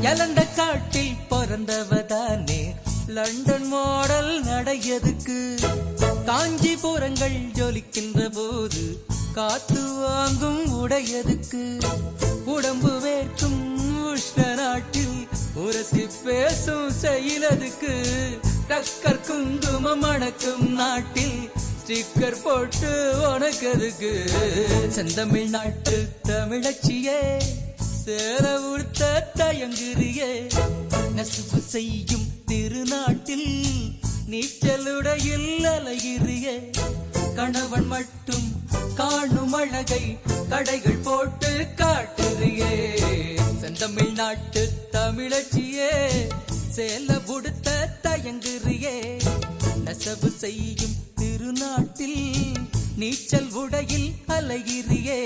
எலந்த காட்டில் பிறந்தவதானே London model நடையதுக்கு காஞ்சிபுரங்கள் ஜொலிக்கின்ற போது காத்து வாங்கும் உடையதுக்கு உடம்பு வேர்க்கும் உஷ்ண நாட்டில் உரசி பேசும் செயலதுக்கு டக்கர் குங்குமம் மணக்கும் நாட்டில் ஸ்டிக்கர் போட்டு உனக்கதுக்கு செந்தமிழ் நாட்டு தமிழச்சியே சேர உடுத்த தயங்குறியே நசுப்பு செய்யும் திருநாட்டில் நீச்சலுடையில் அலைகிறியே கணவன் மட்டும் காணும் அழகை கடைகள் போட்டு காட்டுறியே செந்தமிழ் நாட்டு தமிழச்சியே சேல உடுத்த தயங்குறியே நெசவு செய்யும் திருநாட்டில் நீச்சல் உடையில் அலைகிறியே